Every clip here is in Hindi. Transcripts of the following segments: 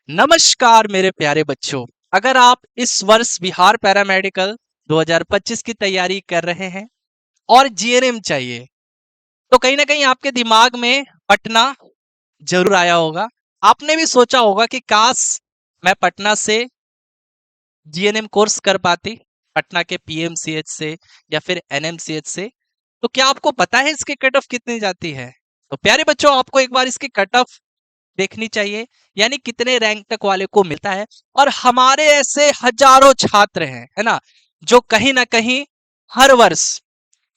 नमस्कार मेरे प्यारे बच्चों। अगर आप इस वर्ष बिहार पैरामेडिकल 2025 की तैयारी कर रहे हैं और जीएनएम चाहिए, तो कहीं ना कहीं आपके दिमाग में पटना जरूर आया होगा। आपने भी सोचा होगा कि काश मैं पटना से जीएनएम कोर्स कर पाती, पटना के पीएमसीएच से या फिर एनएमसीएच से। तो क्या आपको पता है इसकी कट ऑफ कितनी जाती है? तो प्यारे बच्चों, आपको एक बार इसकी कट ऑफ देखनी चाहिए, यानी कितने रैंक तक वाले को मिलता है। और हमारे ऐसे हजारों छात्र हैं, है ना, जो कहीं ना कहीं हर वर्ष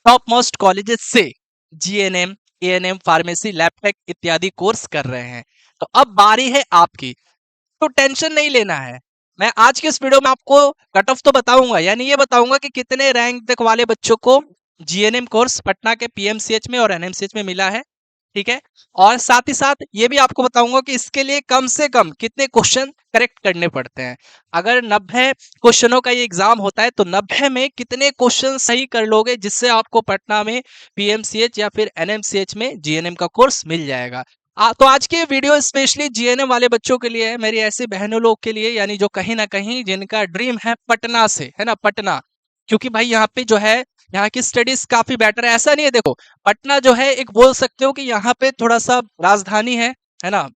टॉप मोस्ट कॉलेजेस से जीएनएम, एएनएम, फार्मेसी, लैबटेक इत्यादि कोर्स कर रहे हैं। तो अब बारी है आपकी, तो टेंशन नहीं लेना है। मैं आज के इस वीडियो में आपको कट ऑफ तो बताऊंगा, यानी ये बताऊंगा कि कितने रैंक तक वाले बच्चों को जीएनएम कोर्स पटना के पीएमसीएच में और एनएमसीएच में मिला है। ठीक है। और साथ ही साथ ये भी आपको बताऊंगा कि इसके लिए कम से कम कितने क्वेश्चन करेक्ट करने पड़ते हैं। अगर 90 क्वेश्चनों का ये एग्जाम होता है तो 90 में कितने क्वेश्चन सही कर लोगे जिससे आपको पटना में पीएमसीएच या फिर एनएमसीएच में जीएनएम का कोर्स मिल जाएगा। तो आज की वीडियो स्पेशली जीएनएम वाले बच्चों के लिए है, मेरी ऐसी बहनों लोग के लिए, यानी जो कहीं ना कहीं जिनका ड्रीम है पटना से, है ना, पटना। क्योंकि भाई यहाँ पे जो है, यहाँ की स्टडीज काफी बेटर है। ऐसा नहीं है, देखो, पटना जो है एक बोल सकते हो कि यहाँ पे थोड़ा सा राजधानी है ना,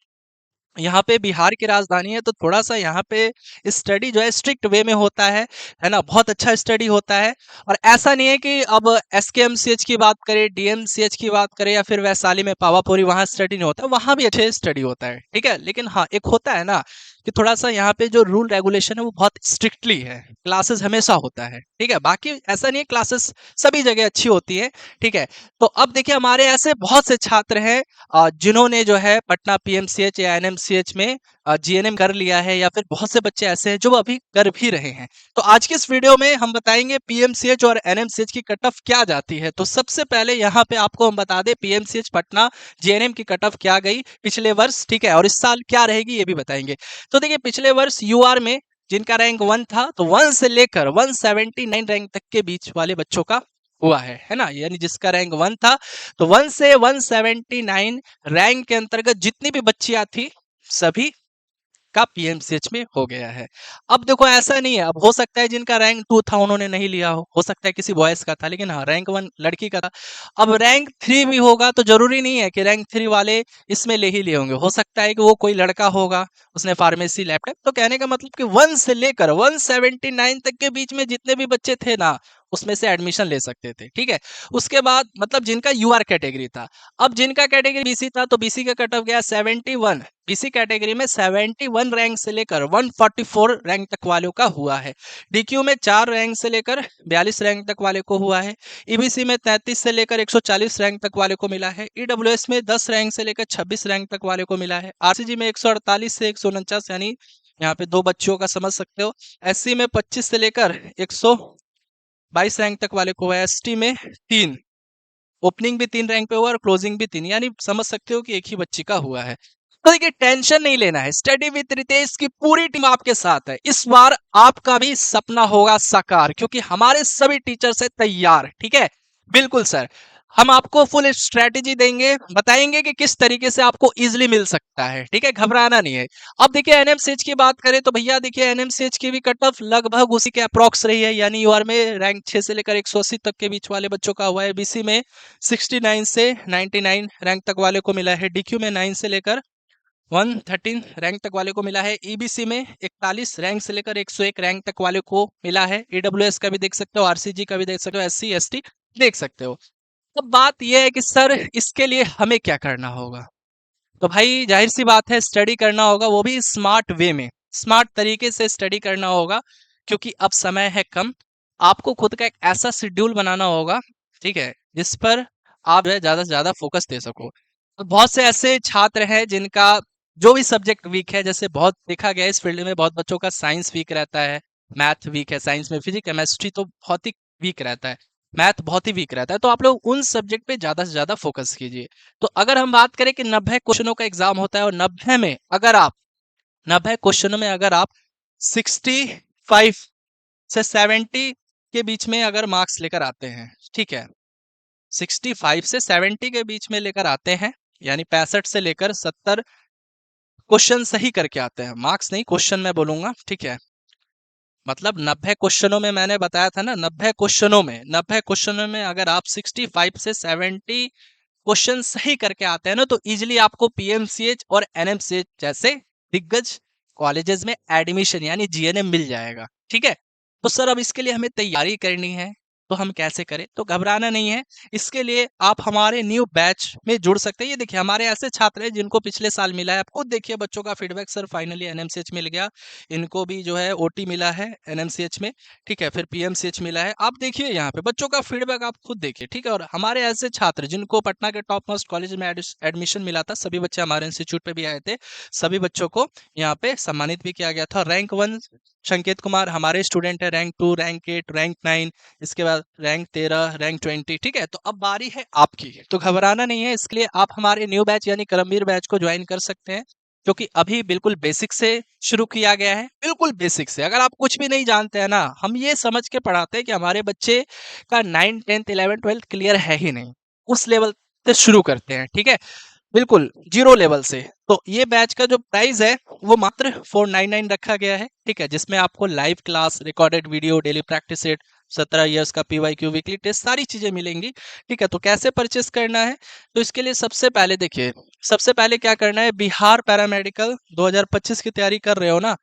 यहाँ पे बिहार की राजधानी है, तो थोड़ा सा यहाँ पे स्टडी जो है स्ट्रिक्ट वे में होता है ना, बहुत अच्छा स्टडी होता है। और ऐसा नहीं है कि अब एसकेएमसीएच की बात करें, डीएमसीएच की बात करें या फिर वैशाली में पावापुरी, वहाँ स्टडी नहीं होता, वहाँ भी अच्छे स्टडी होता है। ठीक है, लेकिन हाँ, एक होता है ना कि थोड़ा सा यहाँ पे जो रूल रेगुलेशन है वो बहुत स्ट्रिक्टली है, क्लासेस हमेशा होता है। ठीक है, बाकी ऐसा नहीं है, क्लासेस सभी जगह अच्छी होती है। ठीक है। तो अब देखिए, हमारे ऐसे बहुत से छात्र हैं जिन्होंने जो है पटना पीएमसीएच या एनएमसीएच में जीएनएम कर लिया है, या फिर बहुत से बच्चे ऐसे हैं जो अभी कर भी रहे हैं। तो आज के इस वीडियो में हम बताएंगे पीएमसीएच और एनएमसीएच की कट ऑफ क्या जाती है। तो सबसे पहले यहाँ पे आपको हम बता दें पीएमसीएच पटना जीएनएम की कट ऑफ क्या गई पिछले वर्ष, ठीक है, और इस साल क्या रहेगी ये भी बताएंगे। तो देखिए, पिछले वर्ष यूआर में जिनका रैंक 1 था, तो 1 से लेकर 179 रैंक तक के बीच वाले बच्चों का हुआ है ना, यानी जिसका रैंक 1 था, तो 1 से 179 रैंक के अंतर्गत जितनी भी बच्चियां थी सभी का पीएमसीएच में हो गया है। अब देखो, ऐसा नहीं है, अब हो सकता है जिनका रैंक 2 था उन्होंने नहीं लिया हो सकता है किसी बॉयज का था, लेकिन हाँ, रैंक 1 लड़की का था। अब रैंक 3 भी होगा तो जरूरी नहीं है कि रैंक 3 वाले इसमें ले ही लिए होंगे, हो सकता है कि वो कोई लड़का होगा, उसने फार्मेसी लैपटॉप। तो कहने का मतलब कि 1 से लेकर 179 तक के बीच में जितने भी बच्चे थे ना, उसमें से एडमिशन ले सकते थे। ठीक है। उसके बाद मतलब जिनका यूआर कैटेगरी था, अब जिनका कैटेगरी बीसी था तो बीसी का कट ऑफ गया 71। बीसी कैटेगरी में 71 रैंक से लेकर 144 रैंक तक वालों का हुआ है। डीक्यू में 4 रैंक से लेकर 42 रैंक तक वाले को हुआ है। ईबीसी में 33 से लेकर 140 रैंक तक वाले को मिला है। ईडब्ल्यूएस में 10 रैंक से लेकर 26 रैंक तक वाले को मिला है। आरसीजी में 148 से 149, यानी यहाँ पे दो बच्चों का समझ सकते हो। एससी में 25 से लेकर 122 रैंक तक वाले को हुआ है। एसटी में 3, ओपनिंग भी 3 रैंक पे हुआ और क्लोजिंग भी 3, यानी समझ सकते हो कि एक ही बच्ची का हुआ है। तो देखिए, टेंशन नहीं लेना है, स्टडी विद रितेश की पूरी टीम आपके साथ है। इस बार आपका भी सपना होगा साकार, क्योंकि हमारे सभी टीचर्स है तैयार। ठीक है, बिल्कुल सर, हम आपको फुल स्ट्रेटेजी देंगे, बताएंगे कि किस तरीके से आपको इजीली मिल सकता है। ठीक है, घबराना नहीं है। अब देखिए, एनएमसीएच की बात करें तो भैया देखिए, एनएमसीएच की भी कट ऑफ लगभग उसी के अप्रॉक्स रही है, यानी यूआर में रैंक 6 से लेकर 180 तक के बीच वाले बच्चों का हुआ है। बीसी में 69 से 99 रैंक तक वाले को मिला है। डीक्यू में 9 से लेकर 113 रैंक तक वाले को मिला है। ईबीसी में 41 रैंक से लेकर 101 रैंक तक वाले को मिला है। ईडब्ल्यूएस का भी देख सकते हो, आरसीजी का भी देख सकते हो, एससी एसटी देख सकते हो। अब बात यह है कि सर इसके लिए हमें क्या करना होगा? तो भाई जाहिर सी बात है, स्टडी करना होगा, वो भी स्मार्ट वे में, स्मार्ट तरीके से स्टडी करना होगा। क्योंकि अब समय है कम, आपको खुद का एक ऐसा शेड्यूल बनाना होगा, ठीक है, जिस पर आप जो है ज्यादा से ज्यादा फोकस दे सको। तो बहुत से ऐसे छात्र हैं जिनका जो भी सब्जेक्ट वीक है, जैसे बहुत देखा गया इस फील्ड में, बहुत बच्चों का साइंस वीक रहता है, मैथ वीक है, साइंस में फिजिक्स केमिस्ट्री तो बहुत ही वीक रहता है, मैथ बहुत ही वीक रहता है। तो आप लोग उन सब्जेक्ट पे ज्यादा से ज्यादा फोकस कीजिए। तो अगर हम बात करें कि 90 क्वेश्चनों का एग्जाम होता है और 90 क्वेश्चनों में अगर आप 65 से 70 के बीच में अगर मार्क्स लेकर आते हैं, ठीक है, 65 से 70 के बीच में लेकर आते हैं, यानी 65 से लेकर 70 क्वेश्चन सही करके आते हैं, मार्क्स नहीं क्वेश्चन मैं बोलूंगा, ठीक है। मतलब 90 क्वेश्चनों में मैंने बताया था ना, 90 क्वेश्चनों में अगर आप 65 से 70 क्वेश्चन सही करके आते हैं ना, तो इजीली आपको पीएमसीएच और एनएमसीएच जैसे दिग्गज कॉलेजेस में एडमिशन यानी जीएनएम मिल जाएगा, ठीक है। तो सर अब इसके लिए हमें तैयारी करनी है, तो हम कैसे करें? तो घबराना नहीं है, इसके लिए आप हमारे न्यू बैच में जुड़ सकते हैं। ये देखिए हमारे ऐसे छात्र हैं जिनको पिछले साल मिला है, आप खुद देखिए बच्चों का फीडबैक, सर फाइनली एनएमसीएच मिल गया, इनको भी जो है ओटी मिला है एनएमसीएच में, ठीक है, फिर पीएमसीएच मिला है। आप देखिए यहाँ पे बच्चों का फीडबैक आप खुद देखिए, ठीक है। और हमारे ऐसे छात्र जिनको पटना के टॉप मोस्ट कॉलेज में एडमिशन मिला था, सभी बच्चे हमारे इंस्टीट्यूट पे भी आए थे, सभी बच्चों को यहाँ पे सम्मानित भी किया गया था। रैंक 1 संकेत कुमार हमारे स्टूडेंट है, रैंक 2, रैंक 8, रैंक 9, इसके बाद रैंक 13, रैंक 20, ठीक है। तो अब बारी है आपकी, तो घबराना नहीं है, इसके लिए आप हमारे न्यू बैच यानी करमवीर बैच को ज्वाइन कर सकते हैं, क्योंकि अभी बिल्कुल बेसिक से शुरू किया गया है, बिल्कुल बेसिक से। अगर आप कुछ भी नहीं जानते हैं ना, हम ये समझ के पढ़ाते हैं कि हमारे बच्चे का 9, 10, 11, 12 क्लियर है ही नहीं, उस लेवल से शुरू करते हैं, ठीक है, बिल्कुल जीरो लेवल से। तो ये बैच का जो प्राइस है वो मात्र 499 रखा गया है, ठीक है, जिसमें आपको live class, recorded video, daily practice set, 17 years का पीवाईक्यू, वीकली टेस्ट, सारी चीजें मिलेंगी, ठीक है। तो कैसे परचेस करना है? तो इसके लिए सबसे पहले देखिए, सबसे पहले क्या करना है, बिहार पैरामेडिकल 2025 की तैयारी कर रहे हो ना,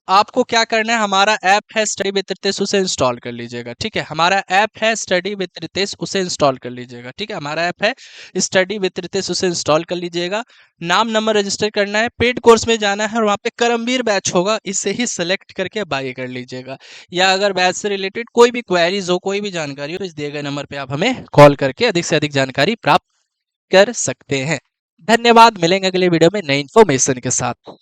आपको क्या करना है, हमारा ऐप है स्टडी विद रितेश, उसे इंस्टॉल कर लीजिएगा, ठीक है। हमारा ऐप है स्टडी विद रितेश, उसे इंस्टॉल कर लीजिएगा, ठीक है। हमारा ऐप है स्टडी विद रितेश, उसे इंस्टॉल कर लीजिएगा। नाम नंबर रजिस्टर करना है, पेड कोर्स में जाना है और वहाँ पे करमवीर बैच होगा, इसे ही सिलेक्ट करके बाय कर लीजिएगा। या अगर बैच से रिलेटेड कोई भी क्वेरीज हो, कोई भी जानकारी हो, तो इस दिए गए नंबर पे आप हमें कॉल करके अधिक से अधिक जानकारी प्राप्त कर सकते हैं। धन्यवाद, मिलेंगे अगले वीडियो में नई इन्फॉर्मेशन के साथ।